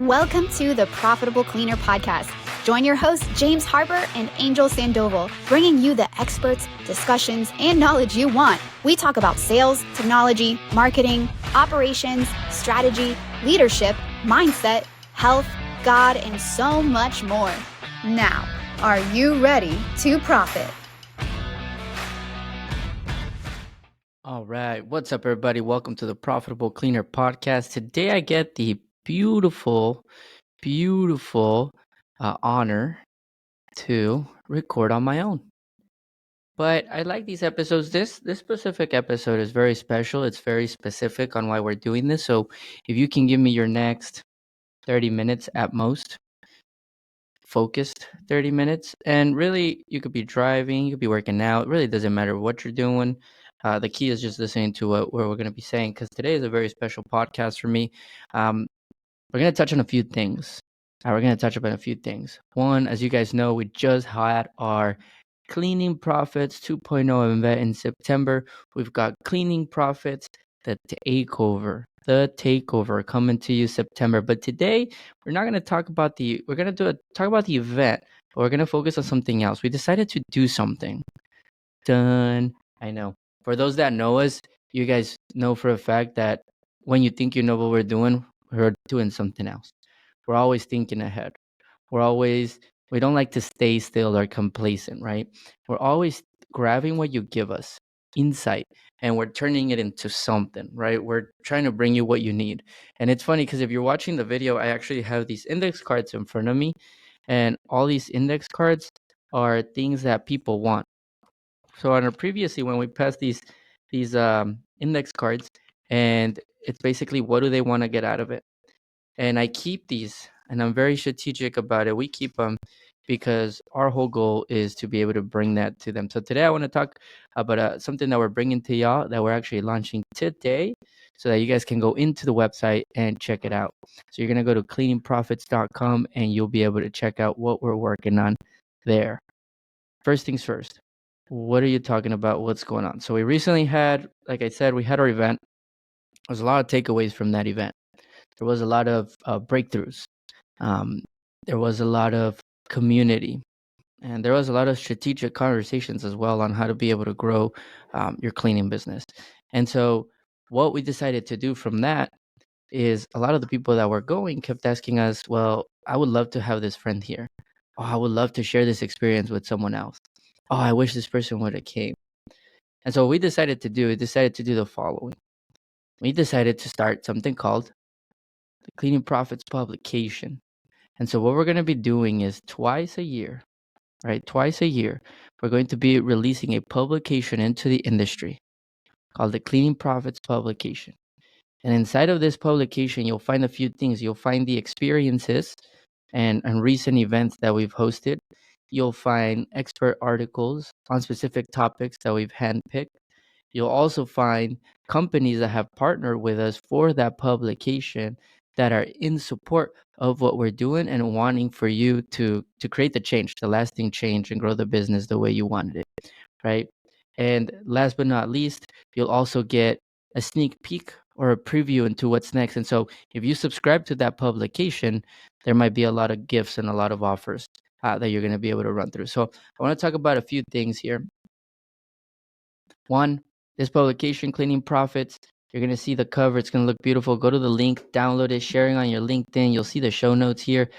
Welcome to the Profitable Cleaner podcast. Join your hosts, James Harper and Angel Sandoval, bringing you the experts, discussions, and knowledge you want. We talk about sales, technology, marketing, operations, strategy, leadership, mindset, health, God, and so much more. Now, are you ready to profit? All right. What's up, everybody? Welcome to the Profitable Cleaner podcast. Today, I get the beautiful honor to record on my own. But I like these episodes. This specific episode is very special. It's very specific on why we're doing this. So if you can give me your next 30 minutes at most, focused 30 minutes, and really you could be driving, you could be working out. It really doesn't matter what you're doing. The key is just listening to what we're going to be saying, because today is a very special podcast for me. We're going to touch on a few things. One, as you guys know, we just had our Cleaning Profits 2.0 event in September. We've got Cleaning Profits, the takeover coming to you September. But today we're not going to talk about talk about the event, but we're going to focus on something else. We decided to do something. Done. I know. For those that know us, you guys know for a fact that when you think you know what we're doing something else. We're always thinking ahead. We don't like to stay still or complacent, right? We're always grabbing what you give us, insight, and we're turning it into something, right? We're trying to bring you what you need. And it's funny because if you're watching the video, I actually have these index cards in front of me, and all these index cards are things that people want. So on our previously, when we passed these index cards, and it's basically what do they want to get out of it. And I keep these, and I'm very strategic about it. We keep them because our whole goal is to be able to bring that to them. So today I want to talk about something that we're bringing to y'all that we're actually launching today, so that you guys can go into the website and check it out. So you're going to go to cleaningprofits.com and you'll be able to check out what we're working on there. First things first, what are you talking about? What's going on? So we recently had, like I said, we had our event. There's a lot of takeaways from that event. There was a lot of breakthroughs. There was a lot of community, and there was a lot of strategic conversations as well on how to be able to grow your cleaning business. And so what we decided to do from that is a lot of the people that were going kept asking us, well, I would love to have this friend here. Oh, I would love to share this experience with someone else. Oh, I wish this person would have came. And so what we decided to do the following. We decided to start something called the Cleaning Profits publication. And so what we're going to be doing is twice a year, we're going to be releasing a publication into the industry called the Cleaning Profits publication. And inside of this publication, you'll find a few things. You'll find the experiences and recent events that we've hosted. You'll find expert articles on specific topics that we've handpicked. You'll also find companies that have partnered with us for that publication that are in support of what we're doing and wanting for you to create the lasting change, and grow the business the way you wanted it, right? And last but not least, you'll also get a sneak peek or a preview into what's next. And so if you subscribe to that publication, there might be a lot of gifts and a lot of offers that you're going to be able to run through. So I want to talk about a few things here. One, this publication, Cleaning Profits, you're going to see the cover. It's going to look beautiful. Go to the link, download it, sharing on your LinkedIn. You'll see the show notes here.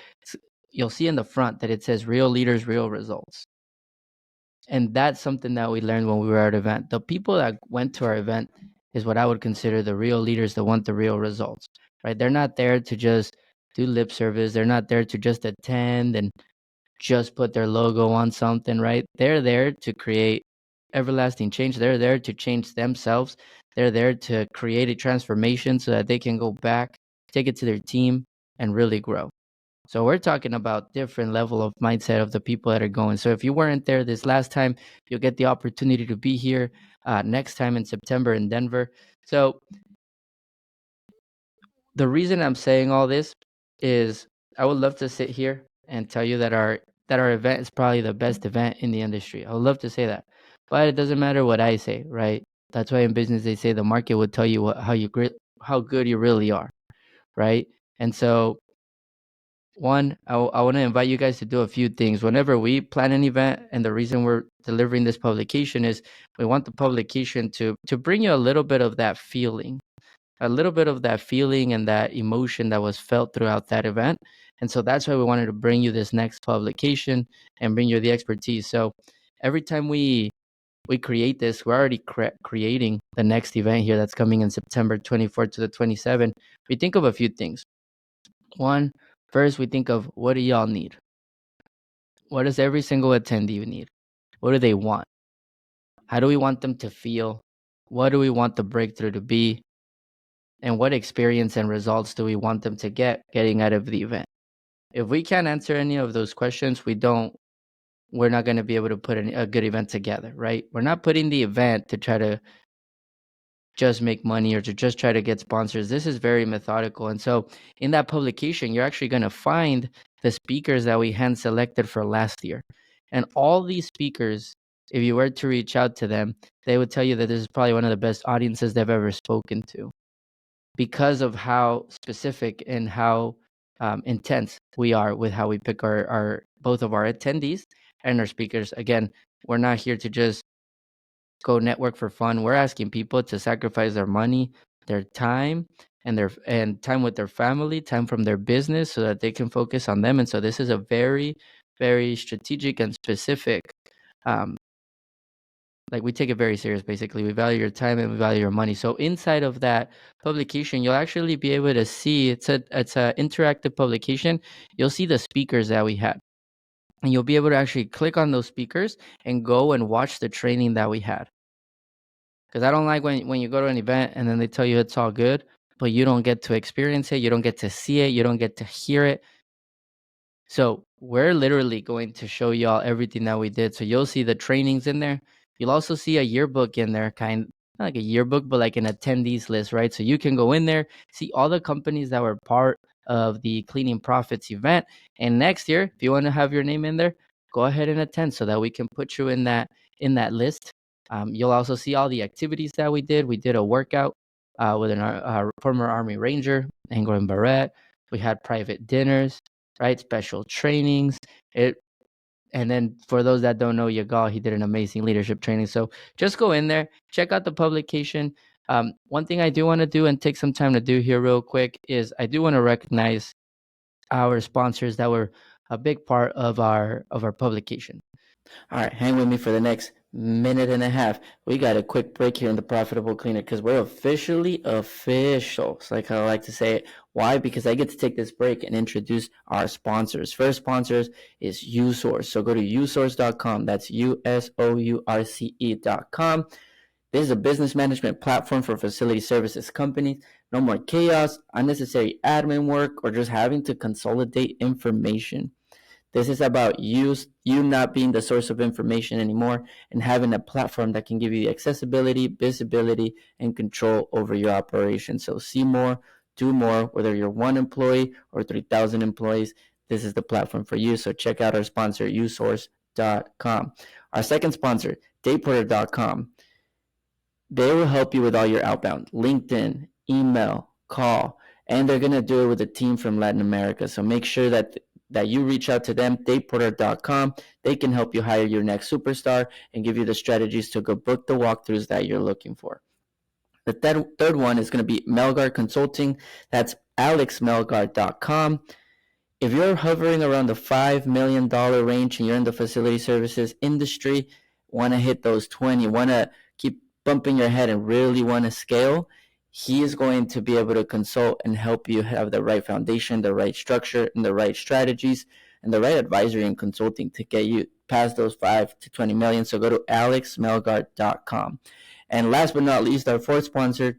You'll see in the front that it says real leaders, real results. And that's something that we learned when we were at our event. The people that went to our event is what I would consider the real leaders that want the real results, right? They're not there to just do lip service. They're not there to just attend and just put their logo on something, right? They're there to create everlasting change. They're there to change themselves. They're there to create a transformation so that they can go back, take it to their team, and really grow. So we're talking about different level of mindset of the people that are going. So if you weren't there this last time, you'll get the opportunity to be here next time in September in Denver. So the reason I'm saying all this is I would love to sit here and tell you that our event is probably the best event in the industry. I would love to say that, but it doesn't matter what I say, right? That's why in business they say the market will tell you how good you really are, right? And so one, I want to invite you guys to do a few things. Whenever we plan an event, and the reason we're delivering this publication is we want the publication to bring you a little bit of that feeling, and that emotion that was felt throughout that event. And so that's why we wanted to bring you this next publication and bring you the expertise. So every time we create this, we're already creating the next event here that's coming in September 24th to the 27th. We think of a few things. One, first we think of, what do y'all need? What does every single attendee need? What do they want? How do we want them to feel? What do we want the breakthrough to be? And what experience and results do we want them to getting out of the event? If we can't answer any of those questions, we're not going to be able to put a good event together, right? We're not putting the event to try to just make money or to just try to get sponsors. This is very methodical. And so in that publication, you're actually going to find the speakers that we hand selected for last year. And all these speakers, if you were to reach out to them, they would tell you that this is probably one of the best audiences they've ever spoken to, because of how specific and how intense we are with how we pick our both of our attendees and our speakers. Again, we're not here to just go network for fun. We're asking people to sacrifice their money, their time, and time with their family, time from their business, so that they can focus on them. And so this is a very, very strategic and specific. Um, like, we take it very serious. Basically, we value your time and we value your money. So inside of that publication, you'll actually be able to see, it's a interactive publication. You'll see the speakers that we had, and you'll be able to actually click on those speakers and go and watch the training that we had. Because I don't like when you go to an event and then they tell you it's all good, but you don't get to experience it, you don't get to see it, you don't get to hear it. So we're literally going to show y'all everything that we did. So you'll see the trainings in there. You'll also see a yearbook in there, not like a yearbook, but like an attendees list, right? So you can go in there, see all the companies that were part of the Cleaning Profits event. And next year, if you want to have your name in there, go ahead and attend so that we can put you in that list. You'll also see all the activities that we did. We did a workout with a former Army Ranger, Anglo Barrett. We had private dinners, right? Special trainings. And then for those that don't know Yagal, he did an amazing leadership training. So just go in there, check out the publication. One thing I do want to do and take some time to do here real quick is I do want to recognize our sponsors that were a big part of our publication. All right, hang with me for the next minute and a half. We got a quick break here in the Profitable Cleaner because we're officially official. It's like I like to say it. Why? Because I get to take this break and introduce our sponsors. First sponsors is USource. So go to usource.com. That's usource.com. This is a business management platform for facility services companies. No more chaos, unnecessary admin work, or just having to consolidate information. This is about you not being the source of information anymore and having a platform that can give you accessibility, visibility, and control over your operation. So see more, do more, whether you're one employee or 3,000 employees, this is the platform for you. So check out our sponsor, usource.com. Our second sponsor, dayporter.com. They will help you with all your outbound, LinkedIn, email, call, and they're going to do it with a team from Latin America. So make sure that you reach out to them, dateporter.com. They can help you hire your next superstar and give you the strategies to go book the walkthroughs that you're looking for. The third one is going to be Melgar Consulting. That's alexmelgar.com. If you're hovering around the $5 million range and you're in the facility services industry, want to hit those 20, want to keep bumping your head and really want to scale, he is going to be able to consult and help you have the right foundation, the right structure, and the right strategies, and the right advisory and consulting to get you past those 5 to 20 million. So go to alexmelgar.com. And last but not least, our fourth sponsor,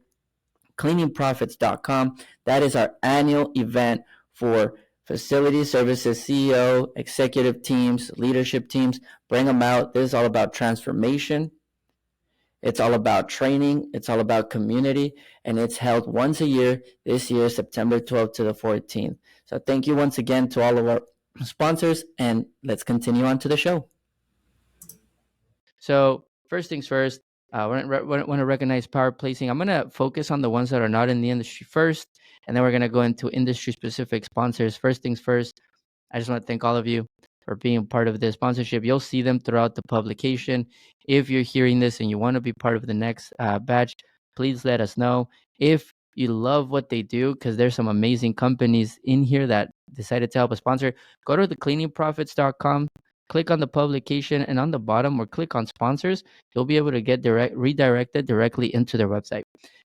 cleaningprofits.com. That is our annual event for facility services CEO, executive teams, leadership teams. Bring them out. This is all about transformation. It's all about training. It's all about community. And it's held once a year, this year, September 12th to the 14th. So thank you once again to all of our sponsors. And let's continue on to the show. So first things first, I want to recognize power placing. I'm going to focus on the ones that are not in the industry first. And then we're going to go into industry-specific sponsors. First things first, I just want to thank all of you for being part of this sponsorship. You'll see them throughout the publication. If you're hearing this and you want to be part of the next batch, please let us know. If you love what they do, because there's some amazing companies in here that decided to help us sponsor, go to thecleaningprofits.com, click on the publication, and on the bottom or click on sponsors. You'll be able to get redirected directly into their website.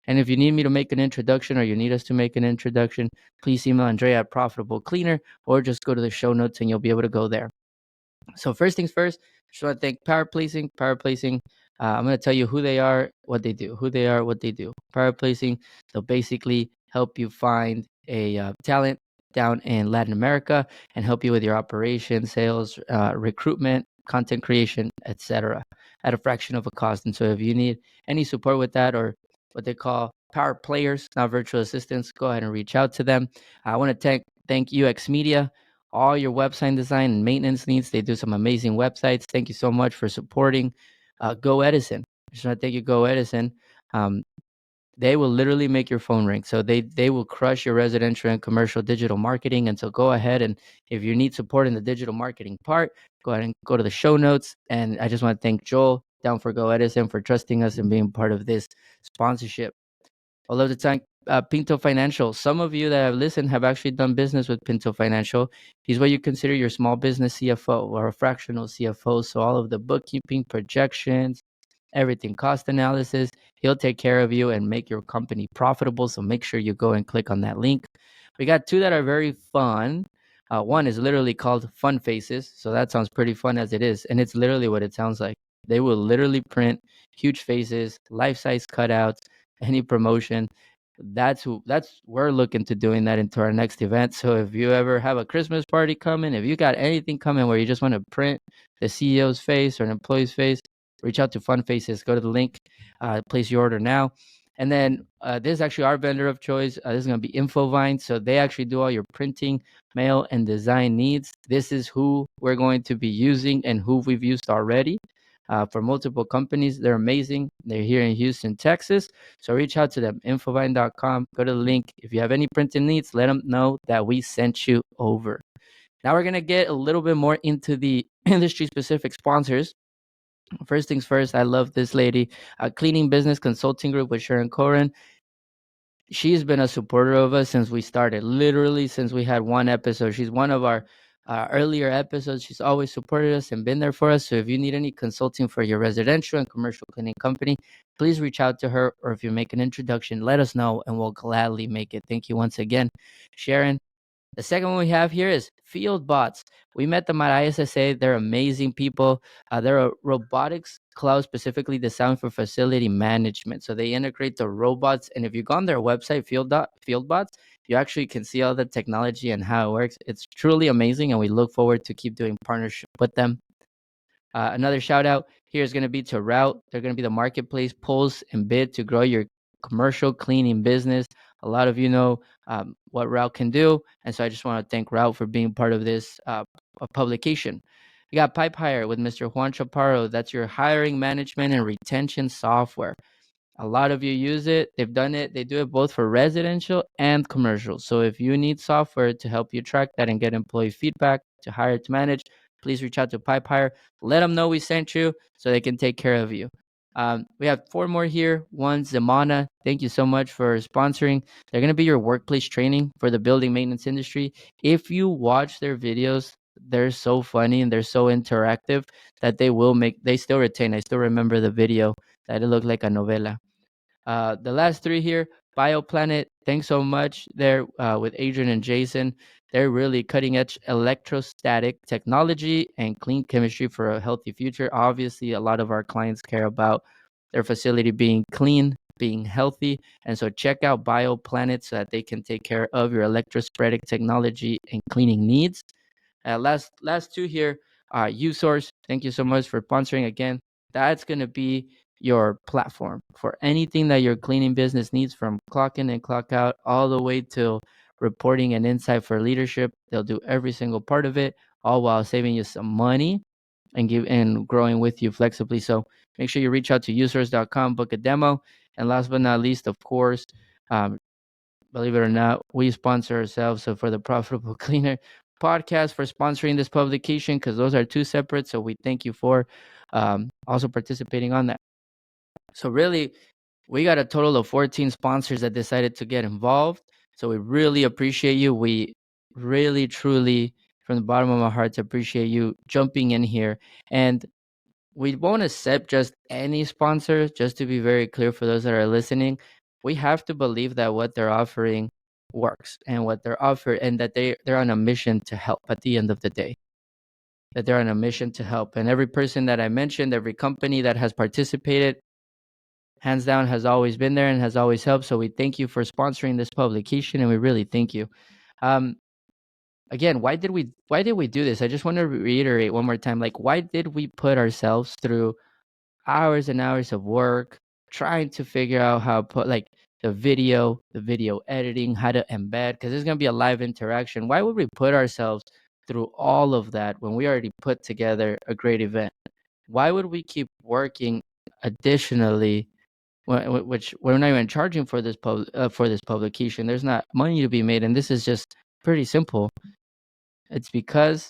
And if you need me to make an introduction or you need us to make an introduction, please email Andrea at Profitable Cleaner, or just go to the show notes and you'll be able to go there. So first things first, just want to thank Power Placing. Power Placing, I'm going to tell you who they are, what they do. Who they are, what they do. Power Placing, they'll basically help you find a talent down in Latin America and help you with your operations, sales, recruitment, content creation, etc., at a fraction of a cost. And so if you need any support with that, or what they call power players, not virtual assistants, go ahead and reach out to them. I want to thank UX Media, all your website design and maintenance needs. They do some amazing websites. Thank you so much for supporting Go Edison. I just want to thank you, Go Edison. They will literally make your phone ring. So they will crush your residential and commercial digital marketing. And so go ahead, and if you need support in the digital marketing part, go ahead and go to the show notes. And I just want to thank Joel down for Go Edison for trusting us and being part of this sponsorship. All of the time, Pinto Financial. Some of you that have listened have actually done business with Pinto Financial. He's what you consider your small business CFO or a fractional CFO. So all of the bookkeeping, projections, everything, cost analysis, he'll take care of you and make your company profitable. So make sure you go and click on that link. We got two that are very fun. One is literally called Fun Faces. So that sounds pretty fun as it is. And it's literally what it sounds like. They will literally print huge faces, life-size cutouts, any promotion. That's we're looking to doing that into our next event. So if you ever have a Christmas party coming, if you got anything coming where you just want to print the CEO's face or an employee's face, reach out to Fun Faces. Go to the link, place your order now. And then this is actually our vendor of choice. This is going to be Infovine. So they actually do all your printing, mail, and design needs. This is who we're going to be using and who we've used already for multiple companies. They're amazing. They're here in Houston, Texas. So reach out to them, infovine.com. Go to the link. If you have any printing needs, let them know that we sent you over. Now we're going to get a little bit more into the industry-specific sponsors. First things first, I love this lady, Cleaning Business Consulting Group with Sharon Coren. She's been a supporter of us since we started, literally since we had one episode. She's one of our earlier episodes. She's always supported us and been there for us. So if you need any consulting for your residential and commercial cleaning company, please reach out to her. Or if you make an introduction, let us know and we'll gladly make it. Thank you once again, Sharon. The second one we have here is Field Bots. We met them at ISSA. They're amazing people. They're a robotics cloud specifically designed for facility management. So they integrate the robots. And if you go on their website, FieldBots, you actually can see all the technology and how it works. It's truly amazing, and we look forward to keep doing partnership with them. Another shout out here is going to be to Route. They're going to be the marketplace pulse and bid to grow your commercial cleaning business. A lot of you know what Route can do, and so I just want to thank Route for being part of this publication. You got Pipe Hire with Mr. Juan Chaparro. That's your hiring management and retention software. A lot of you use it. They've done it. They do it both for residential and commercial. So if you need software to help you track that and get employee feedback to hire to manage, please reach out to Pipe Hire. Let them know we sent you so they can take care of you. We have 4 more here. One, Zamana. Thank you so much for sponsoring. They're going to be your workplace training for the building maintenance industry. If you watch their videos, they're so funny and they're so interactive that they still retain. I still remember the video that it looked like a novela. The last 3 here, BioPlanet. Thanks so much there with Adrian and Jason. They're really cutting edge electrostatic technology and clean chemistry for a healthy future. Obviously, a lot of our clients care about their facility being clean, being healthy. And so check out BioPlanet so that they can take care of your electrostatic technology and cleaning needs. Last 2 here, USource. Thank you so much for sponsoring again. That's going to be your platform for anything that your cleaning business needs, from clock in and clock out all the way to reporting and insight for leadership. They'll do every single part of it, all while saving you some money and growing with you flexibly. So make sure you reach out to users.com, book a demo. And last but not least, of course, believe it or not, we sponsor ourselves. So for the Profitable Cleaner podcast for sponsoring this publication, because those are two separate. So we thank you for also participating on that. So really, we got a total of 14 sponsors that decided to get involved. So we really appreciate you. We really, truly, from the bottom of our hearts, appreciate you jumping in here. And we won't accept just any sponsor, just to be very clear for those that are listening. We have to believe that what they're offering works, and what they're offered, and that they're on a mission to help at the end of the day. That they're on a mission to help. And every person that I mentioned, every company that has participated, hands down, has always been there and has always helped. So we thank you for sponsoring this publication, and we really thank you. Again, why did we do this? I just want to reiterate one more time. Like, why did we put ourselves through hours and hours of work trying to figure out how to put like the video editing, how to embed, because there's going to be a live interaction. Why would we put ourselves through all of that when we already put together a great event? Why would we keep working additionally, which we're not even charging for this publication? There's not money to be made, and this is just pretty simple. It's because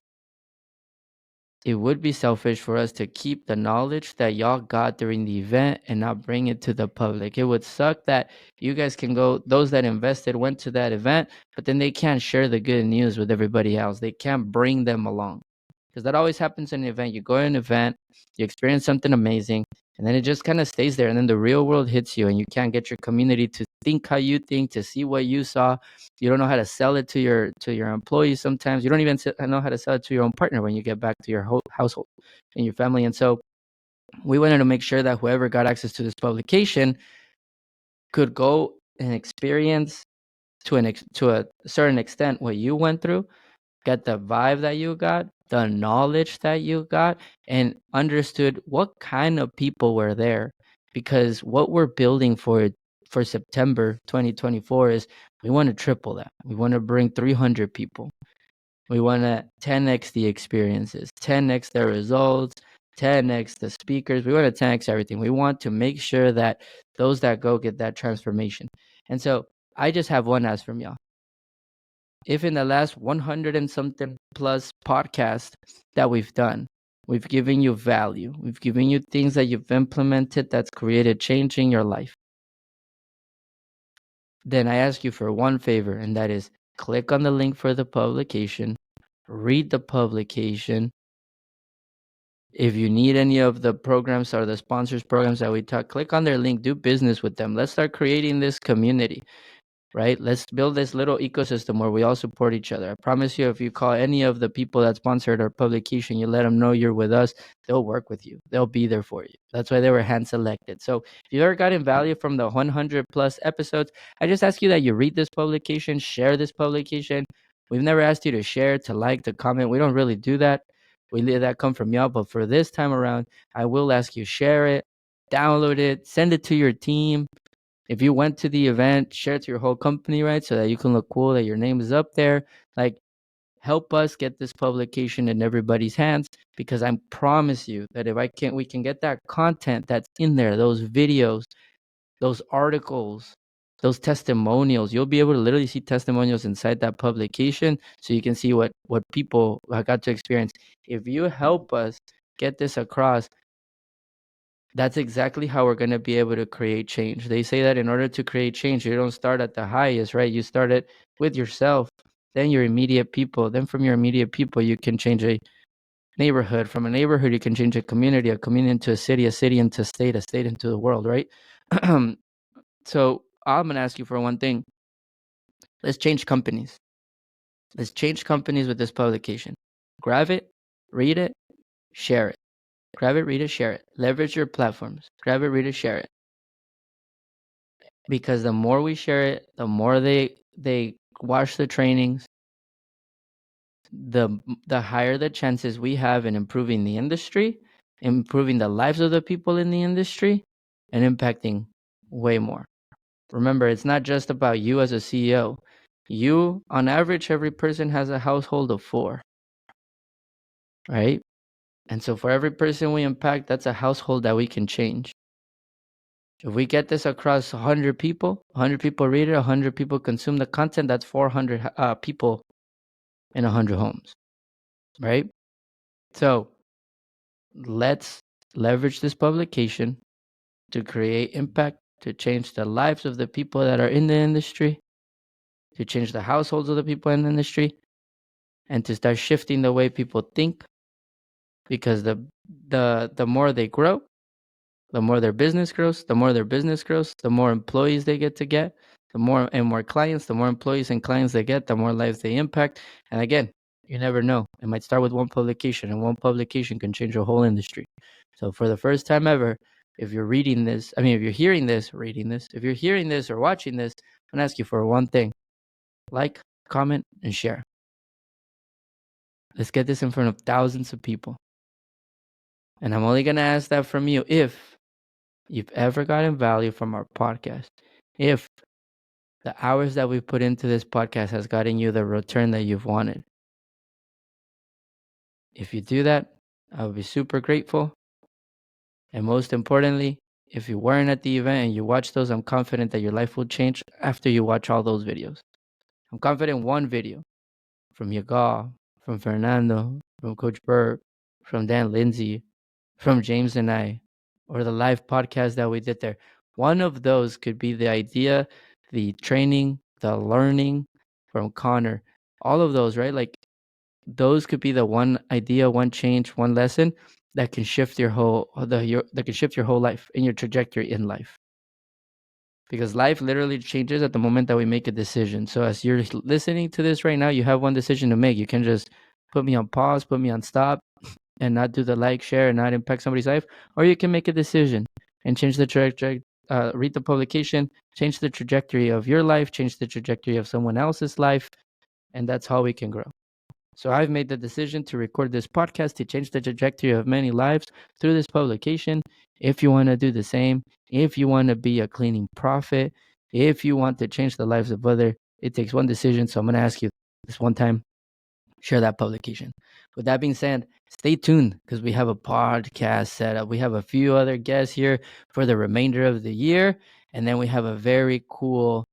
it would be selfish for us to keep the knowledge that y'all got during the event and not bring it to the public. It would suck that you guys can go, those that invested went to that event, but then they can't share the good news with everybody else. They can't bring them along. Because that always happens in an event. You go to an event, you experience something amazing, and then it just kind of stays there. And then the real world hits you, and you can't get your community to think how you think, to see what you saw. You don't know how to sell it to your employees. Sometimes you don't even know how to sell it to your own partner when you get back to your household and your family. And so we wanted to make sure that whoever got access to this publication could go and experience to a certain extent what you went through, get the vibe that you got, the knowledge that you got, and understood what kind of people were there. Because what we're building for September 2024 is, we want to triple that. We want to bring 300 people. We want to 10x the experiences, 10x the results, 10x the speakers. We want to 10x everything. We want to make sure that those that go get that transformation. And so I just have one ask from y'all. If in the last 100 and something plus podcasts that we've done, we've given you value, we've given you things that you've implemented that's created change in your life, then I ask you for one favor, and that is click on the link for the publication, read the publication. If you need any of the programs or the sponsors programs that we talk, click on their link, do business with them. Let's start creating this community. Right? Let's build this little ecosystem where we all support each other. I promise you, if you call any of the people that sponsored our publication, you let them know you're with us, they'll work with you. They'll be there for you. That's why they were hand selected. So if you've ever gotten value from the 100 plus episodes, I just ask you that you read this publication, share this publication. We've never asked you to share, to like, to comment. We don't really do that. We let that come from y'all. But for this time around, I will ask you, share it, download it, send it to your team. If you went to the event, share it to your whole company, right? So that you can look cool, that your name is up there. Like, help us get this publication in everybody's hands, because I promise you that if we can get that content that's in there, those videos, those articles, those testimonials, you'll be able to literally see testimonials inside that publication, so you can see what people got to experience. If you help us get this across, that's exactly how we're going to be able to create change. They say that in order to create change, you don't start at the highest, right? You start it with yourself, then your immediate people. Then from your immediate people, you can change a neighborhood. From a neighborhood, you can change a community into a city into a state into the world, right? So I'm going to ask you for one thing. Let's change companies. Let's change companies with this publication. Grab it, read it, share it. Grab it, read it, share it. Leverage your platforms. Grab it, read it, share it. Because the more we share it, the more they watch the trainings, the higher the chances we have in improving the industry, improving the lives of the people in the industry, and impacting way more. Remember, it's not just about you as a CEO. You, on average, every person has a household of 4, right? And so for every person we impact, that's a household that we can change. If we get this across 100 people, 100 people read it, 100 people consume the content, that's 400 people in 100 homes, right? So let's leverage this publication to create impact, to change the lives of the people that are in the industry, to change the households of the people in the industry, and to start shifting the way people think. Because the more they grow, the more their business grows, the more employees they get, the more clients, the more employees and clients they get, the more lives they impact. And again, you never know. It might start with one publication, and one publication can change a whole industry. So for the first time ever, if you're reading this, if you're hearing this, if you're hearing this or watching this, I'm gonna ask you for one thing: like, comment, and share. Let's get this in front of thousands of people. And I'm only gonna ask that from you if you've ever gotten value from our podcast, if the hours that we put into this podcast has gotten you the return that you've wanted. If you do that, I would be super grateful. And most importantly, if you weren't at the event and you watch those, I'm confident that your life will change after you watch all those videos. I'm confident one video from Yagal, from Fernando, from Coach Burt, from Dan Lindsay, from James and I, or the live podcast that we did there, one of those could be the idea, the training, the learning from Connor, all of those, right? Like, those could be the one idea, one change, one lesson that can shift your whole life and your trajectory in life. Because life literally changes at the moment that we make a decision. So as you're listening to this right now, you have one decision to make. You can just put me on pause, put me on stop, and not do the like, share, and not impact somebody's life. Or you can make a decision and change the trajectory, read the publication, change the trajectory of your life, change the trajectory of someone else's life. And that's how we can grow. So I've made the decision to record this podcast to change the trajectory of many lives through this publication. If you want to do the same, if you want to be a cleaning prophet, if you want to change the lives of others, it takes one decision. So I'm going to ask you this one time: share that publication. With that being said, stay tuned because we have a podcast set up. We have a few other guests here for the remainder of the year. And then we have a very cool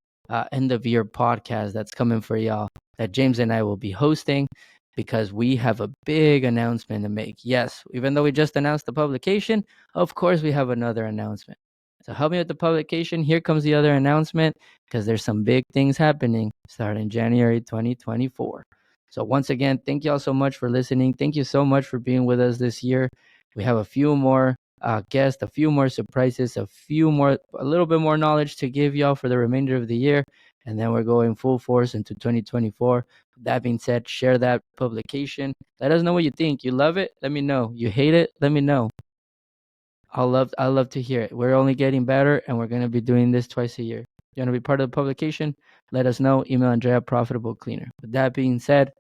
end of year podcast that's coming for y'all that James and I will be hosting, because we have a big announcement to make. Yes, even though we just announced the publication, of course we have another announcement. So help me with the publication. Here comes the other announcement, because there's some big things happening starting January 2024. So once again, thank you all so much for listening. Thank you so much for being with us this year. We have a few more guests, a few more surprises, a little bit more knowledge to give y'all for the remainder of the year. And then we're going full force into 2024. That being said, share that publication. Let us know what you think. You love it? Let me know. You hate it? Let me know. I'll love to hear it. We're only getting better, and we're going to be doing this twice a year. You want to be part of the publication? Let us know. Email Andrea, Profitable Cleaner. With that being said,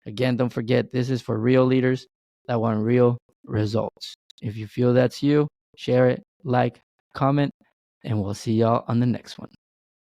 again, don't forget, this is for real leaders that want real results. If you feel that's you, share it, like, comment, and we'll see y'all on the next one.